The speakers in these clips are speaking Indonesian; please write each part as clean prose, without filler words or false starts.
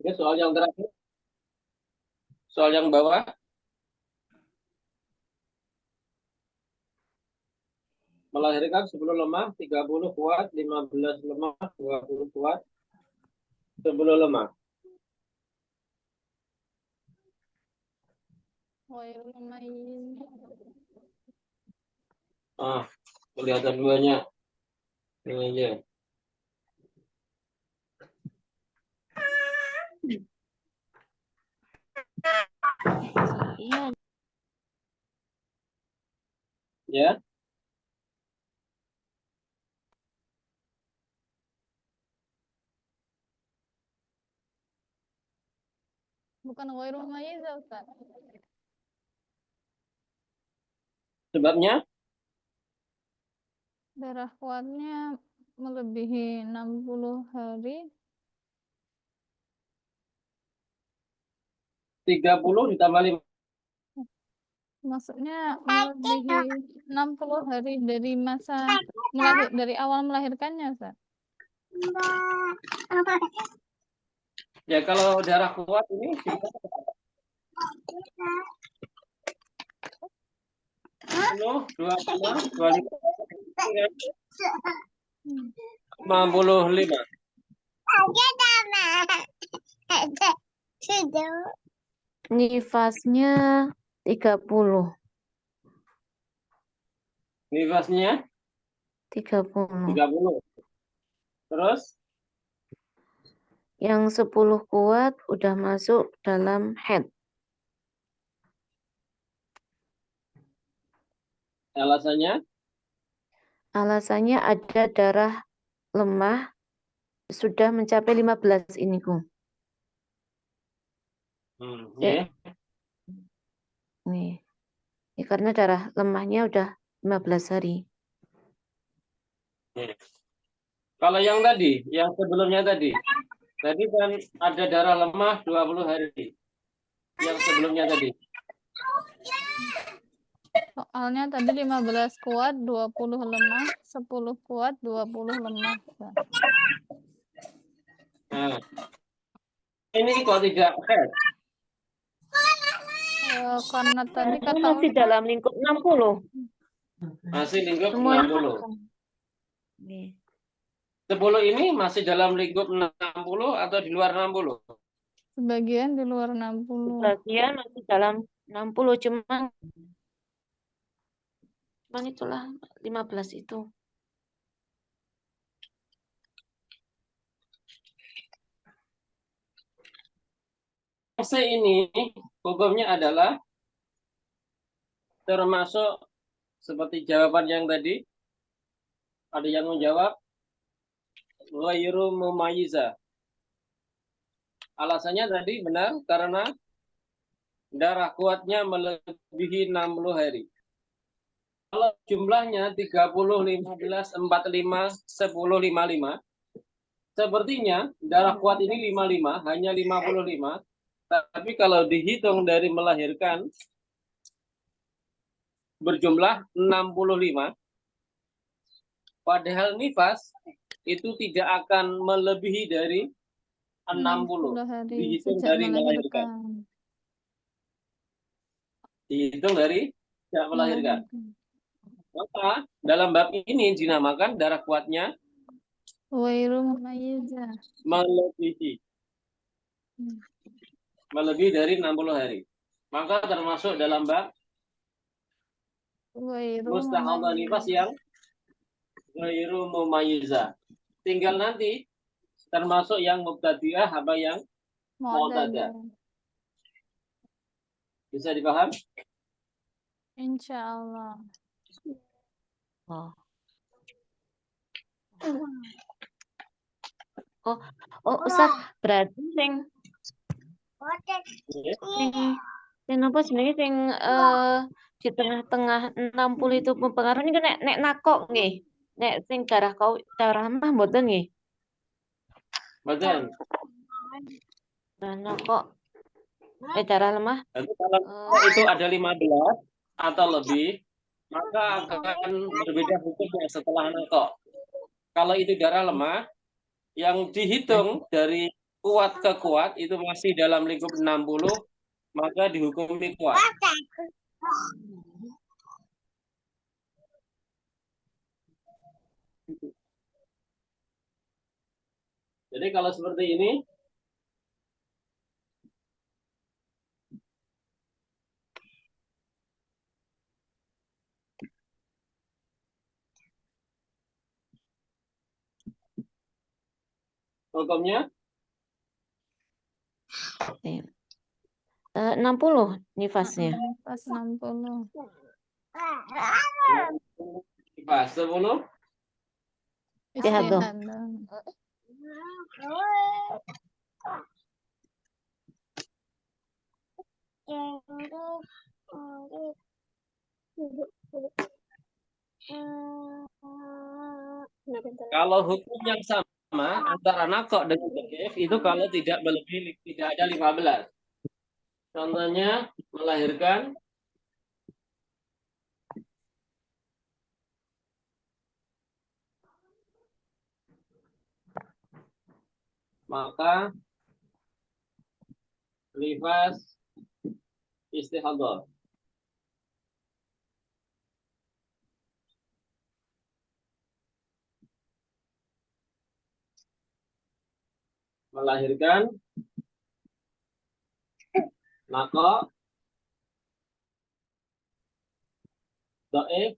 Ini soal yang terakhir. Soal yang bawah. Melahirkan 10 lemah, 30 kuat, 15 lemah, 20 kuat, 10 lemah. Kelihatan duanya. Ini aja. Iya. Ya. Bukan ghairu mumayyiz, Ustaz. Sebabnya? Darah kuatnya melebihi 60 hari. 30 ditambah 5. Maksudnya melebihi 60 hari dari masa dari awal melahirkannya, Ustaz. Ya kalau darah kuat ini 10, 25, 55. Nifasnya 30. Nifasnya 30. 30. Terus Yang 10 kuat udah masuk dalam head. alasannya? Alasannya ada darah lemah sudah mencapai 15 ini, Ku. Ya. Nih. Ya, karena darah lemahnya udah 15 hari. Kalau yang tadi, yang sebelumnya tadi kan ada darah lemah 20 hari. Yang sebelumnya tadi. Soalnya tadi 15 kuat, 20 lemah, 10 kuat, 20 lemah. Nah, ini kok tidak head? Karena tadi kata Masih dalam lingkup 60. Masih lingkup Semuanya 60. Nih. 10 ini masih dalam lingkup 60 atau di luar 60? Sebagian di luar 60. Sebagian masih dalam 60, cuman itulah 15 itu. Fase ini hukumnya adalah termasuk seperti jawaban yang tadi. Ada yang menjawab ghairu mumayyiza. Alasannya tadi benar karena darah kuatnya melebihi 60 hari. Kalau jumlahnya 30, 15, 45, 10, 55, sepertinya darah kuat ini 55, hanya 55. Tapi kalau dihitung dari melahirkan berjumlah 65, padahal nifas itu tidak akan melebihi dari 60 dihitung dari melahirkan. Dihitung dari tidak melahirkan. Maka dalam bab ini dinamakan darah kuatnya ghairu mumayyiz. Melebihi dari 60 hari. Maka termasuk dalam bab mustahadhah nifas yang ghairu mumayyiza. Tinggal nanti termasuk yang mubtadi'ah apa yang mu'tadah. Bisa dipaham? Insyaallah. Ustaz, berarti sing apa jenenge sing di tengah-tengah 60 itu mempengaruhi niku nek nakok nggih. Nek sing darah mah mboten nggih. Mboten. Nakok darah lemah. Jadi kalau itu ada 15 atau lebih, maka akan berbeda hukumnya setelah nakok. Kalau itu darah lemah, yang dihitung dari kuat ke kuat itu masih dalam lingkup 60, maka dihukumi kuat. Jadi kalau seperti ini, hukumnya 60 nifasnya. Pas 60. pas 10. Istihadah. Istihadah. Kalau hukum yang sama antara nakok dengan dhaif itu kalau tidak melebihi tidak ada 15. Contohnya melahirkan maka nifas istihadah. Melahirkan nakok dhaif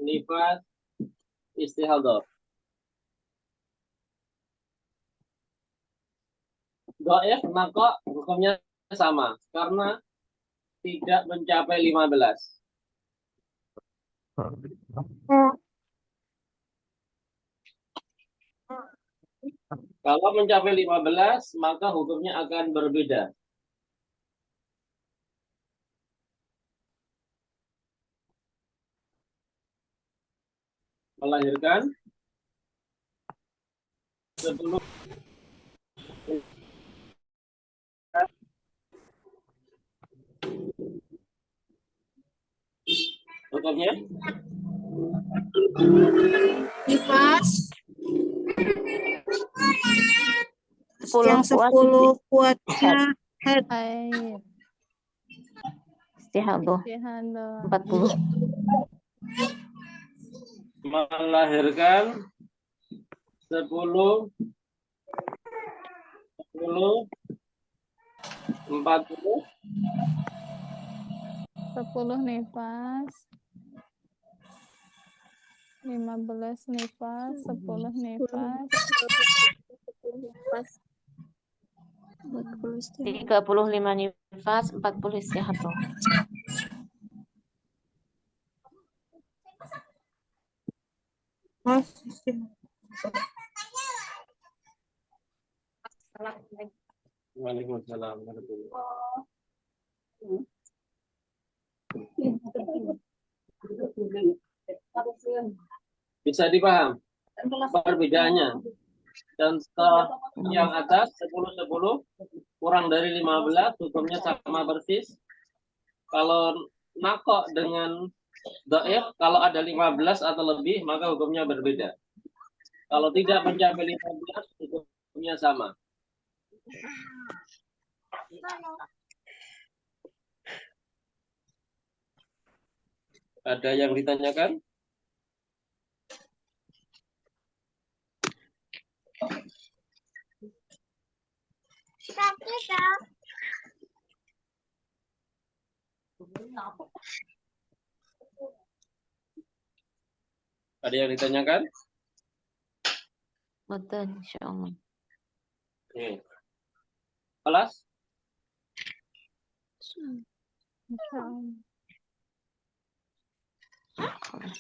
nifas istihadah. Dhaif nakok hukumnya sama karena tidak mencapai 15. Kalau mencapai 15, maka hukumnya akan berbeda. Melahirkan sebelum hukumnya Nifas 10 yang kuat 10 kuatnya head. Haid. istihadah. Istihadah. 40. melahirkan 10 40 10 nifas. 15 nifas. 10 nifas. 35 nifas, 40 istihadah. Mas, Waalaikumsalam. Bisa dipaham perbedaannya. Contoh yang atas 10 kurang dari 15 hukumnya sama persis. Kalau nakok dengan dhaif kalau ada 15 atau lebih maka hukumnya berbeda. Kalau tidak mencapai 15 hukumnya sama. Ada yang ditanyakan? Ada yang ditanyakan? Betul, insyaallah. Oke. Kelas? Insyaallah.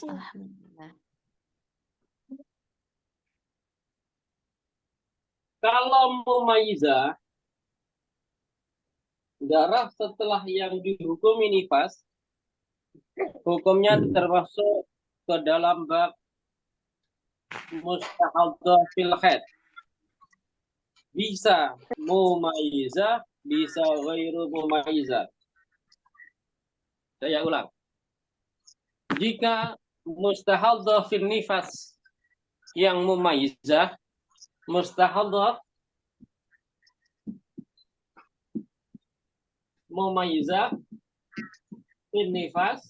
Alhamdulillah. Kalau mumayyizah, darah setelah yang dihukumi nifas, hukumnya termasuk ke dalam bab mustahadhah fil haid. Bisa mumayyizah, bisa ghairu mumayyizah. Saya ulang. Jika mustahadhah fil nifas yang mumayyizah, Mustahadhah, mumayyizah, fil nifas.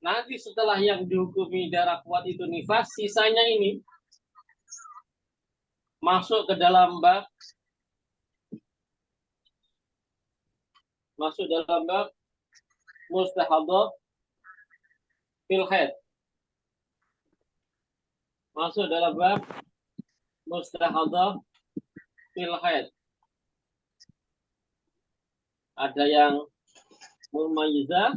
Nanti setelah yang dihukumi darah kuat itu nifas, sisanya ini masuk ke dalam bab mustahadhah fil haid. Masuk dalam bab mustahadhah fil haid. Ada yang mumayyizah,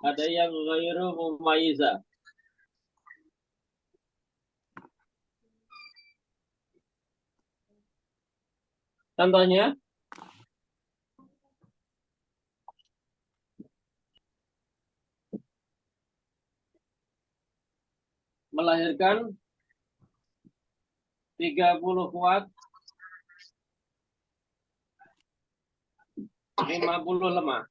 ada yang ghairu mumayyizah. Contohnya, melahirkan 30 kuat, 50 lemah.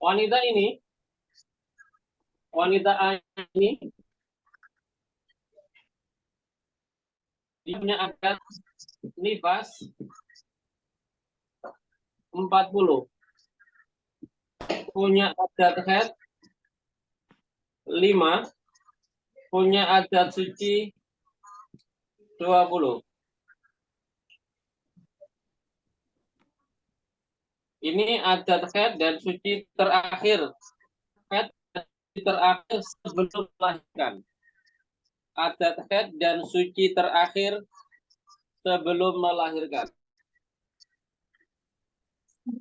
Wanita A ini dia punya adat nifas 40, punya adat haid 5, punya adat suci 20. Ini adat haid dan suci terakhir. Haid terakhir sebelum melahirkan. Adat haid dan suci terakhir sebelum melahirkan.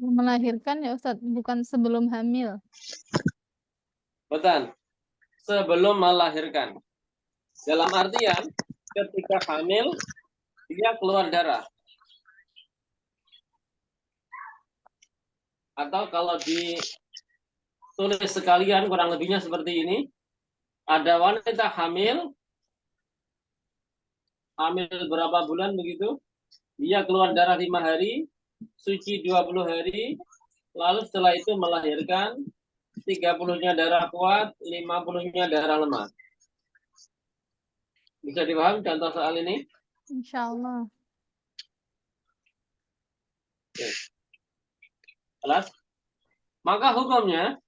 Melahirkan ya Ustadz, bukan sebelum hamil. Betul. Sebelum melahirkan. Dalam artian ketika hamil dia keluar darah. Atau kalau ditulis sekalian kurang lebihnya seperti ini. Ada wanita hamil berapa bulan begitu? Dia keluar darah 5 hari, suci 20 hari, lalu setelah itu melahirkan 30-nya darah kuat, 50-nya darah lemah. Bisa dipahami contoh soal ini? Insya Allah. Oke. Jelas? Maka hukumnya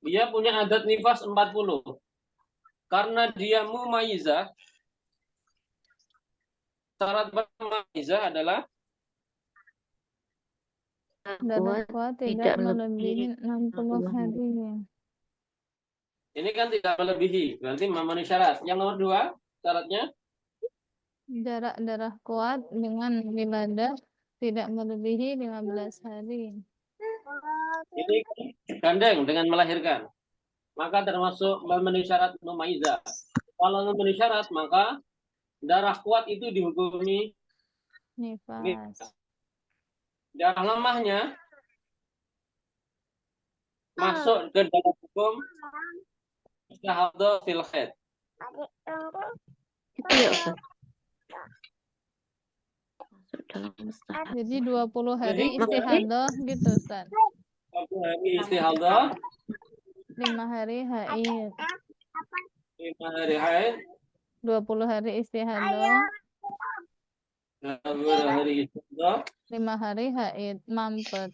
dia punya adat nifas 40. Karena dia mumayyizah, syarat mumayyizah adalah Darah kuat tidak melebihi 60 hari. ini kan tidak melebihi, berarti memenuhi syarat. Yang nomor 2, syaratnya Jarak darah kuat dengan wiladah tidak melebihi 15 hari. ini gandeng dengan melahirkan. Maka termasuk memenuhi syarat mumayyizah. Kalau memenuhi syarat, maka darah kuat itu dihukumi Nifas. darah lemahnya masuk ke dalam hukum mustahadhah fil haid. Itu ya Ustaz. Masuk dalam mustahab. Jadi 20 hari Jadi, istihadah gitu Ustaz. 1 hari istihadah, 5 hari haid. 5 hari haid, 20 hari istihadah, 2 hari istihadah. 5 hari haid. Mampet.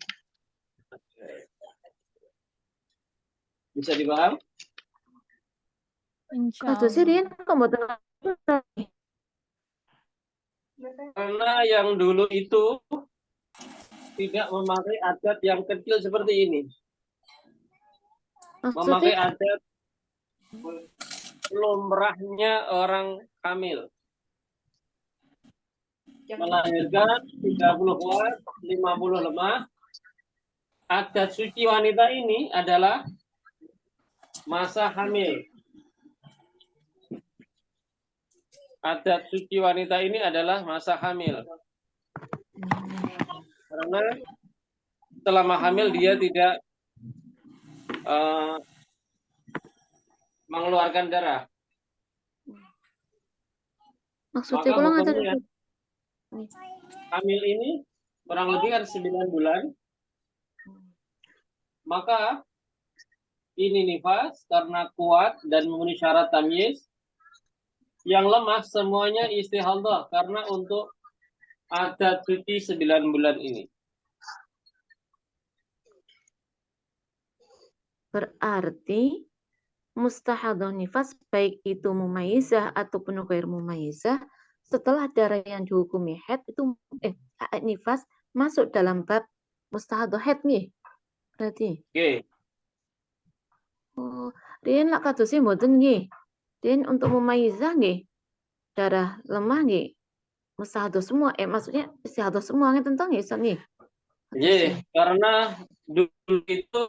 Bisa dipaham? Insya Kados Allah. Rian kok mboten Karena yang dulu itu tidak memakai adat yang kecil seperti ini. Memakai maksudnya adat lumrahnya orang hamil. Melahirkan 30 kuat, 50 lemah. Adat suci wanita ini adalah masa hamil. Adat suci wanita ini adalah masa hamil. Karena selama hamil dia tidak mengeluarkan darah. maksudnya Maka kula hukumnya ngaten hamil ini kurang lebih kan 9 bulan, maka ini nifas karena kuat dan memenuhi syarat tamyiz. Yang lemah semuanya istihadah karena untuk adat suci 9 bulan ini. Berarti mustahadah nifas baik itu mumayyizah ataupun ghair mumayyizah setelah darah yang dihukumi haid itu nifas masuk dalam bab mustahadah haid nih. Berarti. Oke. Oh, Din lak kadosé mboten nggih. Din untuk mumayyizah nggih. Darah lemah nggih. Mustahadah semua maksudnya istihadah semua ngeten to nggih Ustaz nggih. Iya, karena dulu itu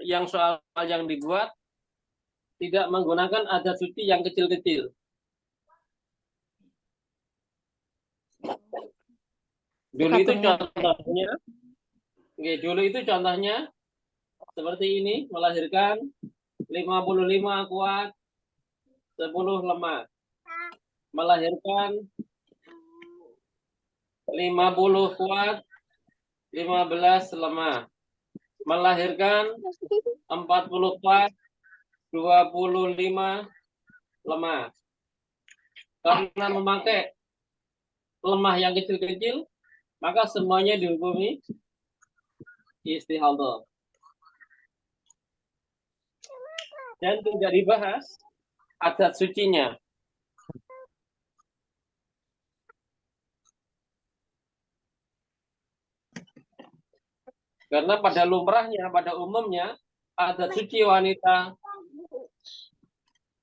yang soal yang dibuat tidak menggunakan adat suci yang kecil-kecil. Dulu itu contohnya, dulu itu contohnya seperti ini, melahirkan 55 kuat, 10 lemah. Melahirkan 50 kuat, 15 lemah. Melahirkan 44, 25 lemah. Karena memakai lemah yang kecil-kecil, maka semuanya dihukumi istihadah. Dan tidak dibahas adat sucinya. Karena pada lumrahnya, pada umumnya, adat suci wanita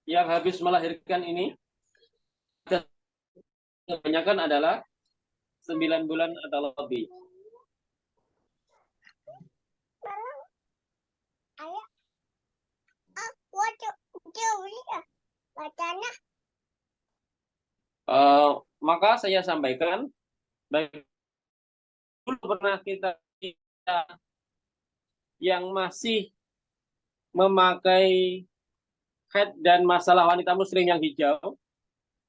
yang habis melahirkan ini, kebanyakan adalah 9 bulan atau lebih. Maka saya sampaikan, baik dulu pernah kita yang masih memakai haid dan masalah wanita muslim yang hijau,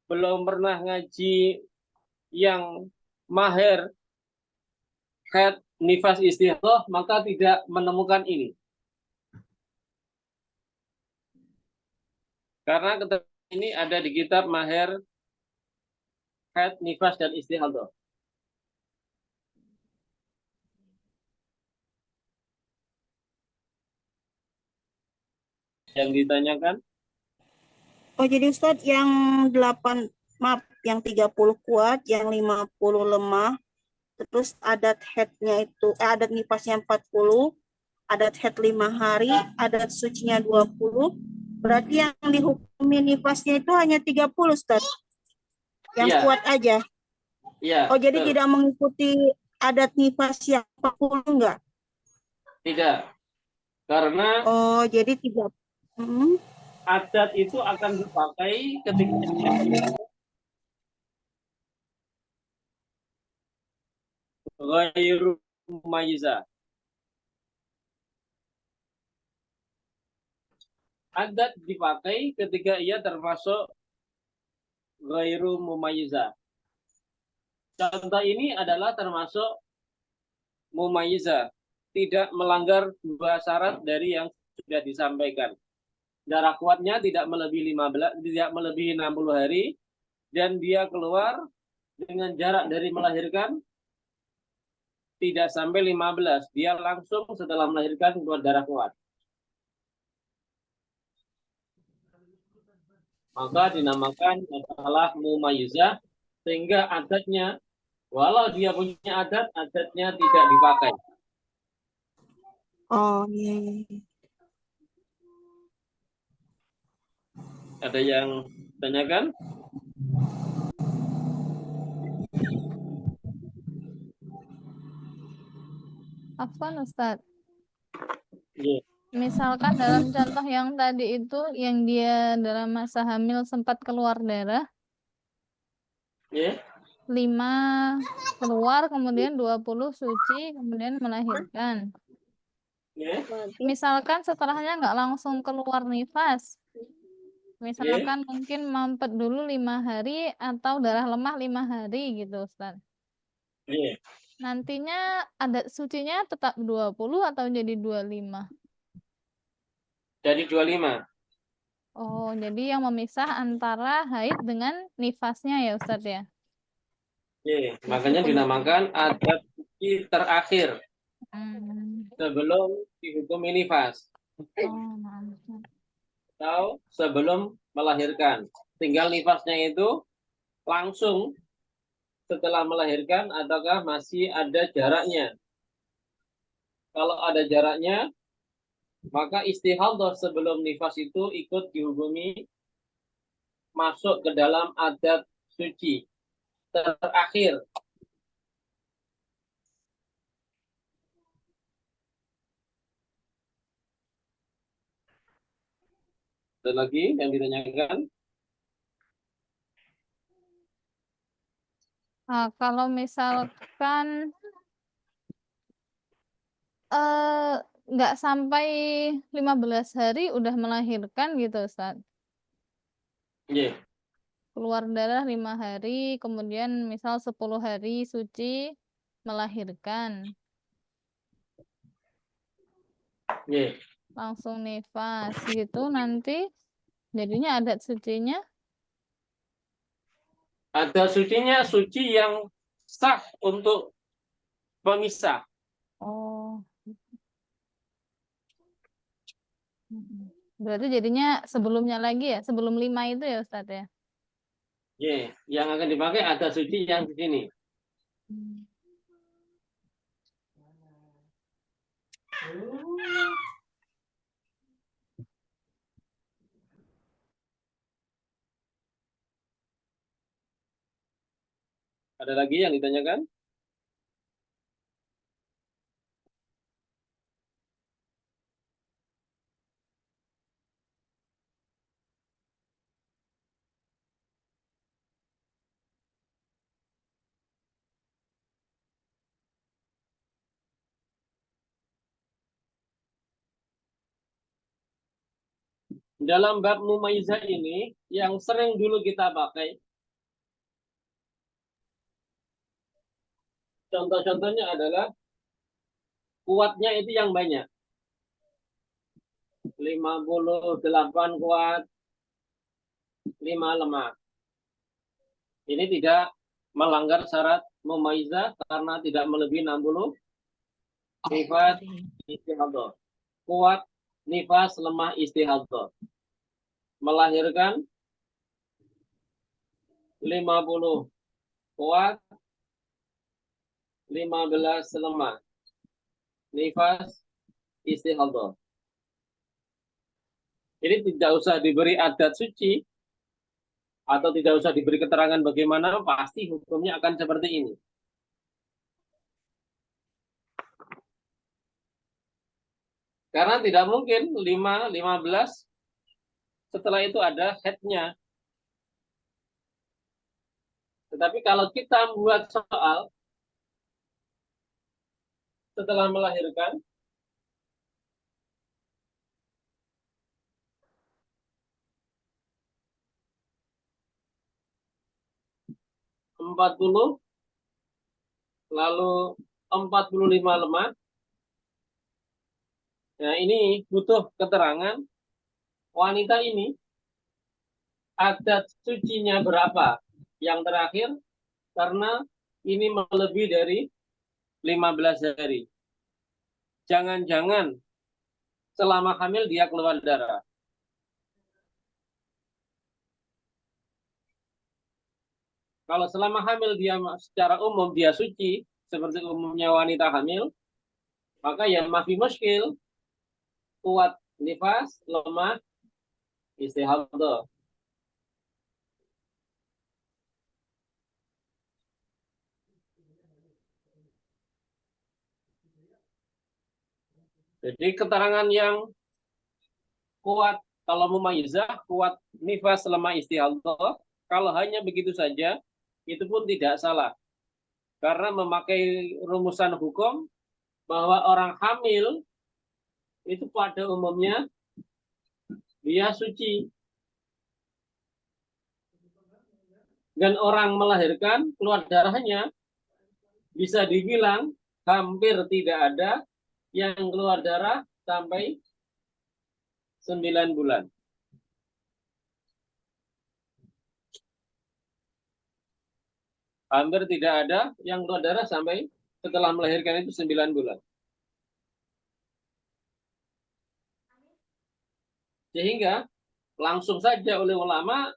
belum pernah ngaji yang mahir haid nifas istihadah, maka tidak menemukan ini. Karena ini ada di kitab mahir haid nifas dan istihadah. Yang ditanyakan? Oh, jadi Ustadz yang 30 kuat, yang 50 lemah, terus adat haidnya itu, adat nifasnya 40, adat haid 5 hari, adat sucinya 20, berarti yang dihukumi nifasnya itu hanya 30, Ustadz? Yang kuat aja? Iya. Oh, jadi tidak mengikuti adat nifas yang 40 enggak? Tidak. Karena jadi tidak. Adat itu akan dipakai ketika ghairu mumayyizah. Adat dipakai ketika ia termasuk ghairu mumayyizah. Contoh ini adalah termasuk mumayyizah, tidak melanggar 2 syarat dari yang sudah disampaikan. Darah kuatnya tidak melebihi 60 hari, dan dia keluar dengan jarak dari melahirkan tidak sampai 15. Dia langsung setelah melahirkan keluar darah kuat. Maka dinamakan masalah mumayyizah, sehingga adatnya, walau dia punya adat, adatnya tidak dipakai. Oh, iya. Ada yang tanyakan? Afwan Ustadz. Yeah. Misalkan dalam contoh yang tadi itu, yang dia dalam masa hamil sempat keluar darah, 5 keluar, kemudian 20 suci, kemudian melahirkan. Misalkan setelahnya nggak langsung keluar nifas, misalkan mungkin mampet dulu 5 hari atau darah lemah 5 hari gitu Ustaz. Iya. Nantinya adat sucinya tetap 20 atau jadi 25? Jadi 25. Oh, jadi yang memisah antara haid dengan nifasnya ya Ustadz ya? Iya. Makanya Meskipun dinamakan adat suci terakhir Hmm. sebelum dihukumi nifas Oh, maaf. atau sebelum melahirkan. Tinggal nifasnya itu langsung setelah melahirkan ataukah masih ada jaraknya. Kalau ada jaraknya, maka istihadhah sebelum nifas itu ikut dihukumi masuk ke dalam adat suci terakhir. Ada lagi yang ditanyakan? Nah, kalau misalkan nggak sampai 15 hari udah melahirkan gitu Ustaz. Iya. Keluar darah 5 hari, kemudian misal 10 hari suci melahirkan. Iya. Langsung nifas gitu nanti jadinya adat sucinya. Adat sucinya suci yang sah untuk pemisah. Oh. Berarti jadinya sebelumnya lagi ya, sebelum 5 itu ya Ustadz ya? Iya. Yang akan dipakai adat suci yang di sini. Ada lagi yang ditanyakan? Dalam bab mumaizah ini, yang sering dulu kita pakai, contoh-contohnya adalah kuatnya itu yang banyak. 58 kuat, 5 lemah. Ini tidak melanggar syarat mumaizah karena tidak melebihi 60 nifas istihadhah. Kuat, nifas, lemah, istihadhah. Melahirkan 50 kuat, 15 lemah. Nifas, istihadhah. Ini tidak usah diberi adat suci atau tidak usah diberi keterangan bagaimana, pasti hukumnya akan seperti ini. Karena tidak mungkin 5, 15 setelah itu ada headnya. Tetapi kalau kita membuat soal setelah melahirkan, (40) lalu 45 lemah. Nah, ini butuh keterangan wanita ini adat sucinya berapa yang terakhir, karena ini melebihi dari 15 hari. Jangan-jangan selama hamil dia keluar darah. Kalau selama hamil dia secara umum dia suci, seperti umumnya wanita hamil, maka ya mafi muskil, kuat nifas, lemah, istihadhah. Jadi keterangan yang kuat kalau mumayyizah, kuat nifas, lemah, istihadhah, kalau hanya begitu saja, itu pun tidak salah. Karena memakai rumusan hukum bahwa orang hamil itu pada umumnya dia suci. Dan orang melahirkan keluar darahnya bisa dibilang hampir tidak ada yang keluar darah sampai 9 bulan. Hampir tidak ada yang keluar darah sampai setelah melahirkan itu 9 bulan. Sehingga langsung saja oleh ulama,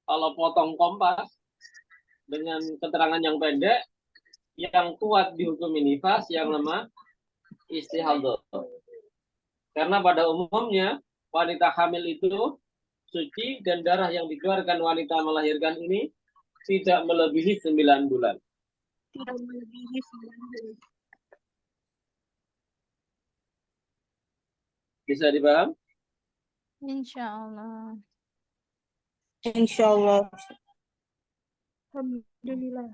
kalau potong kompas dengan keterangan yang pendek, yang kuat dihukumi nifas, yang lemah istihadah. Karena pada umumnya wanita hamil itu suci dan darah yang dikeluarkan wanita melahirkan ini tidak melebihi 9 bulan. Tidak melebihi 9 bulan. Bisa dipaham? Insya Allah. Insya Allah. Alhamdulillah.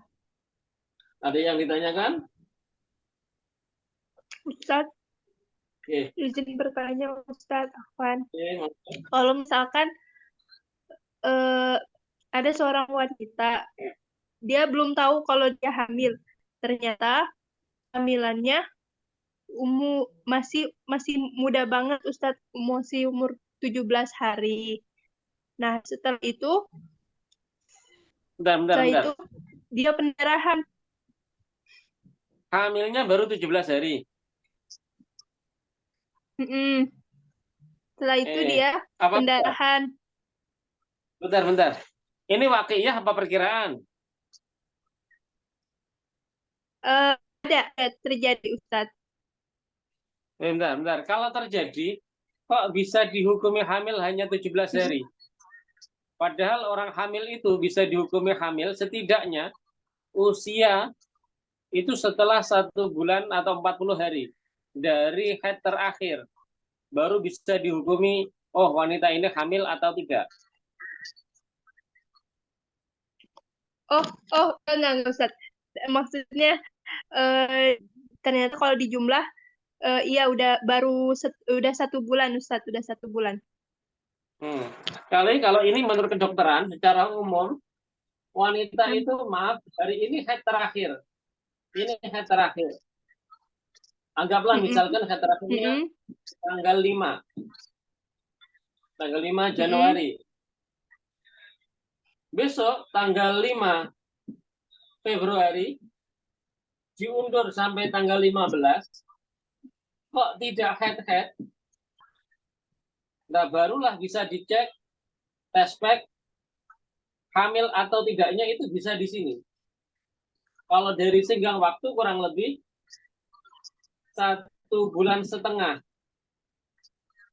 Ada yang ditanyakan? Ustadz, Oke. izin bertanya Ustadz Afwan. Oke. Kalau misalkan ada seorang wanita, dia belum tahu kalau dia hamil. Ternyata hamilannya masih muda banget Ustadz, masih umur 17 hari. Nah, setelah itu Bentar. itu dia pendarahan. Hamilnya baru 17 hari. Setelah itu dia Apa? pendarahan. Bentar. Ini waqiah apa perkiraan? Ada terjadi Ustadz. Bentar. Kalau terjadi, kok bisa dihukumi hamil hanya 17 hari? Padahal orang hamil itu bisa dihukumi hamil setidaknya usia itu setelah 1 bulan atau 40 hari dari haid terakhir. Baru bisa dihukumi, oh wanita ini hamil atau tidak. Enggak Ustaz. Maksudnya ternyata kalau dijumlah iya udah 1 bulan Ustaz, udah 1 bulan. Kalau ini menurut kedokteran secara umum wanita itu hari ini haid terakhir. Ini haid terakhir. Anggaplah misalkan haid terakhirnya tanggal 5. Tanggal 5 Januari. Besok tanggal 5 Februari diundur sampai tanggal 15. Kok tidak haid? Nah, barulah bisa dicek tes pack hamil atau tidaknya itu bisa di sini. Kalau dari senggang waktu kurang lebih 1,5 bulan,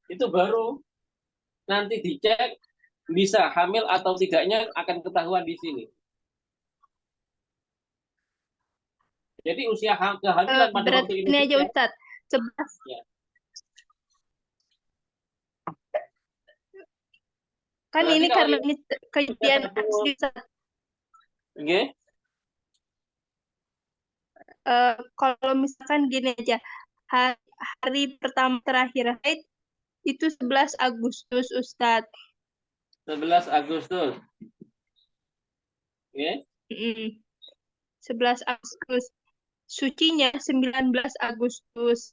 itu baru nanti dicek bisa hamil atau tidaknya akan ketahuan di sini. Jadi usia kehamilan pada waktu ini aja Ustaz, 11. Ya. Kan Berarti ini karena ini kejadian asli Ustaz. Oke. Kalau misalkan gini aja, hari pertama terakhir haid itu 11 Agustus Ustadz. 11 Agustus. Oke. 11 Agustus. Sucinya 19 Agustus.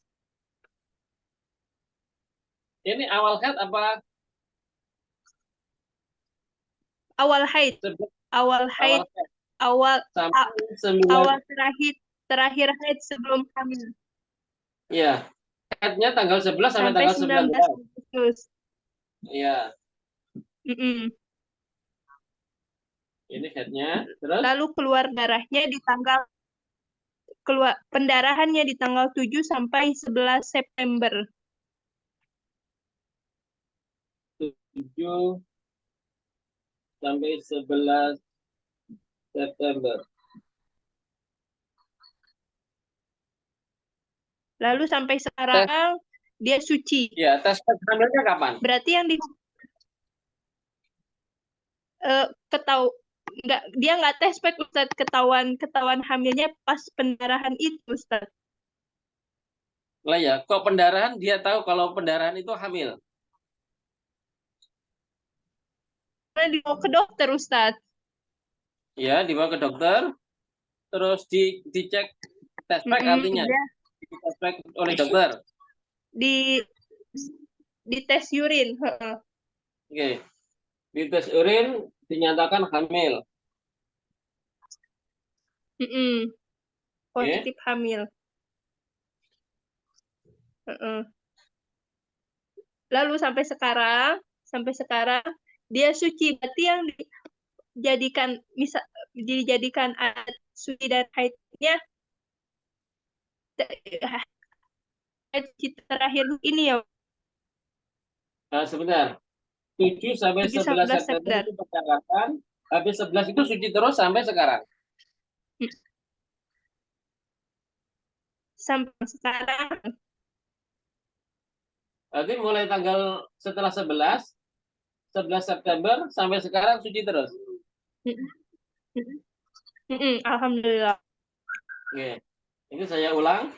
Ini awal haid apa? Awal haid. Awal haid. Awal terakhir haid sebelum hamil. Iya. Haidnya tanggal 11 sampai tanggal 19 Agustus. Iya. Ini haidnya. Terus? Lalu pendarahannya di tanggal 7 sampai 11 September. 7 sampai 11 September. Lalu sampai sekarang dia suci. Ya, tes hamilnya kapan? Berarti yang dia nggak tes pack Ustaz, ketahuan hamilnya pas pendarahan itu Ustaz. Lah ya, kok pendarahan dia tahu kalau pendarahan itu hamil? Karena dibawa ke dokter Ustaz. Ya, dibawa ke dokter. terus dicek test pack artinya Iya, di test pack oleh dokter. di tes urin. Heeh. Oke. Di tes urin dinyatakan hamil. Positif hamil. Heeh. Lalu sampai sekarang dia suci, berarti yang dijadikan adat suci dan haidnya suci terakhir ini ya. Nah, sebentar. 7 sampai 7 11 sampai 11 September September. itu persyaratan. Habis 11 itu suci terus sampai sekarang. Sampai sekarang. Berarti mulai tanggal setelah 11 September sampai sekarang suci terus. Alhamdulillah. Oke. Ini saya ulang.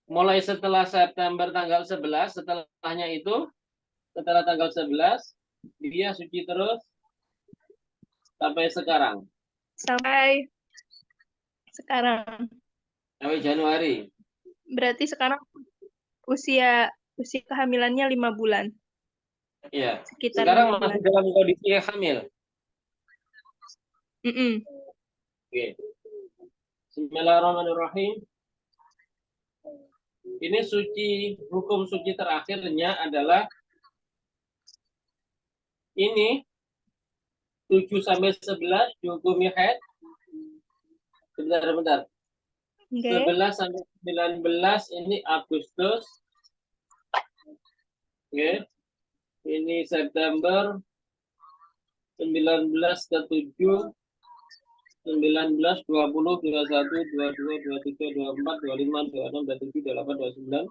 Mulai setelah September tanggal 11, setelahnya itu setelah tanggal 11 dia suci terus sampai sekarang. Sampai sekarang. Sampai Januari. Berarti sekarang usia kehamilannya 5 bulan. Iya. Sekitar Sekarang 5 bulan. masih dalam kondisi hamil. Oke. Bismillahirrahmanirrahim. Ini hukum suci terakhirnya adalah ini 7 sampai 11 dihukumi haid. Bentar. 11 sampai 19 ini Agustus. Oke. Ini September. 19 ke 7, 19, 20, 21, 22, 23, 24, 25, 26, 27, 28, 29,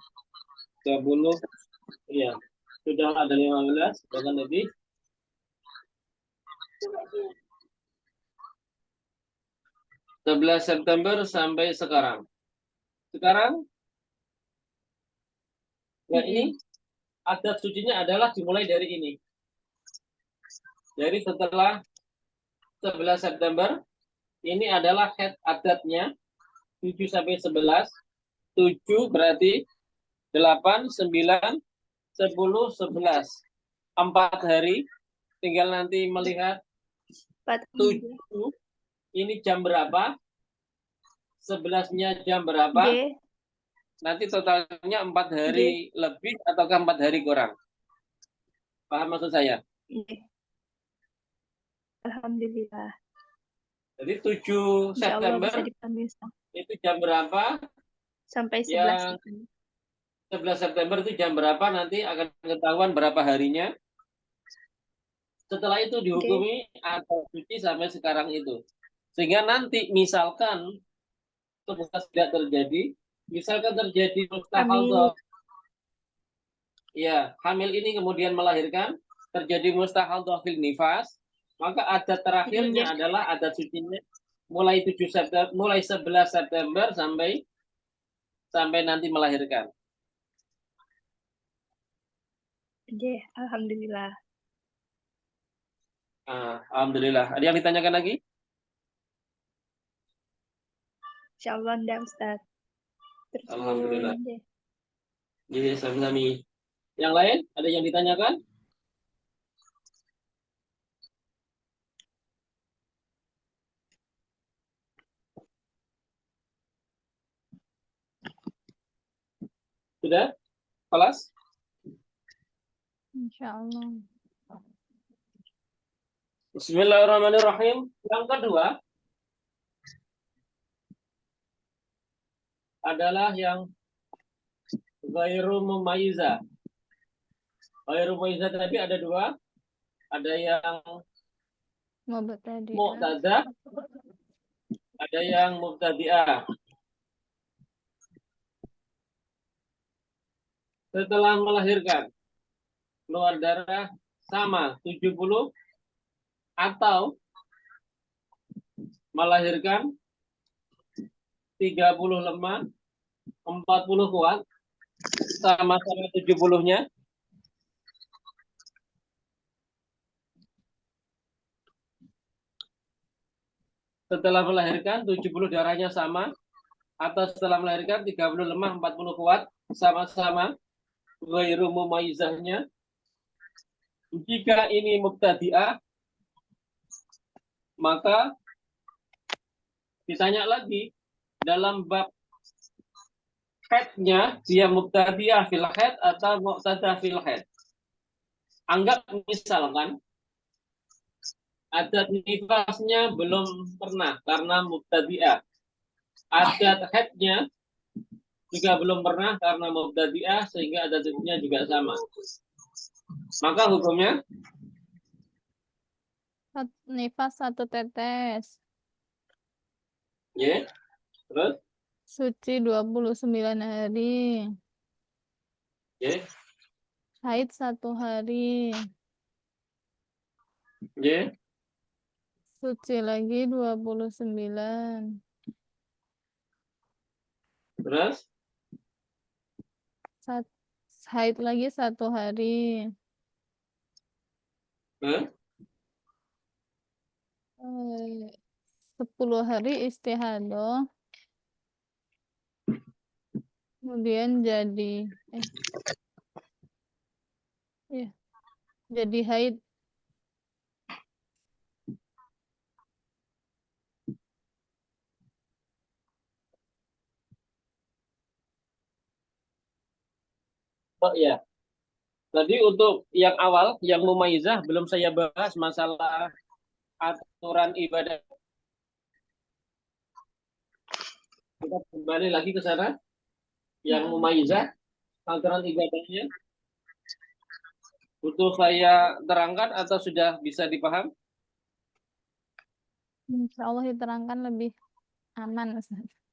30. Iya. Sudah ada 15, bahkan lebih. 11 September sampai sekarang. Nah ini adat sucinya adalah dimulai dari ini. Jadi setelah 11 September, ini adalah head adatnya 7 sampai 11. 7 berarti 8, 9, 10, 11. 4 hari. Tinggal nanti melihat 7 ini jam berapa, 11-nya jam berapa. Nanti totalnya 4 hari lebih ataukah 4 hari kurang. Paham maksud saya? Alhamdulillah. Jadi 7 September itu jam berapa? Sampai 11. 11 September itu jam berapa nanti akan ketahuan berapa harinya. Setelah itu dihukumi atau suci sampai sekarang itu. Sehingga nanti misalkan semoga tidak terjadi, misalkan terjadi mustahadah. Ya, hamil ini kemudian melahirkan, terjadi mustahadah fil nifas, maka adat terakhirnya adalah adat sucinya mulai 11 September sampai nanti melahirkan. Alhamdulillah. Alhamdulillah. Ada yang ditanyakan lagi? Insyaallah enggak, Ustaz. Alhamdulillah. Jadi sami-sami. Yang lain ada yang ditanyakan? Sudah? Kelas? Insyaallah. Bismillahirrahmanirrahim. Yang kedua adalah yang ghairu mumayyiza. Ghairu mumayyiza tadi ada dua. Ada yang mu'tadah, ada yang mubtadi'ah. Setelah melahirkan, keluar darah sama 70 atau melahirkan 30 lemah, 40 kuat, sama-sama 70-nya. setelah melahirkan 70 darahnya sama, atau setelah melahirkan 30 lemah 40 kuat sama-sama ghairu mumayyizahnya. Jika ini mubtadi'ah, maka ditanya lagi dalam bab haidnya dia mubtadi'ah fil haid atau muqtada fil haid. Anggap misalkan adat nifasnya belum pernah karena mubtadi'ah. Adat haidnya juga belum pernah karena mubtadi'ah sehingga adat nifasnya juga sama. Maka hukumnya Nifas 1 tetes. ya. Terus Suci 29 hari. ya. Haid 1 hari. Ya. Suci lagi 29. Terus Haid lagi 1 hari. 10 hari istihadah. Kemudian jadi jadi haid. oh ya. Tadi untuk yang awal, yang mumayyizah belum saya bahas masalah aturan ibadah. Kita kembali lagi ke sana. Yang mumayyizah, aturan ibadahnya. Butuh saya terangkan atau sudah bisa dipaham? Insya Allah diterangkan lebih aman, Ustaz.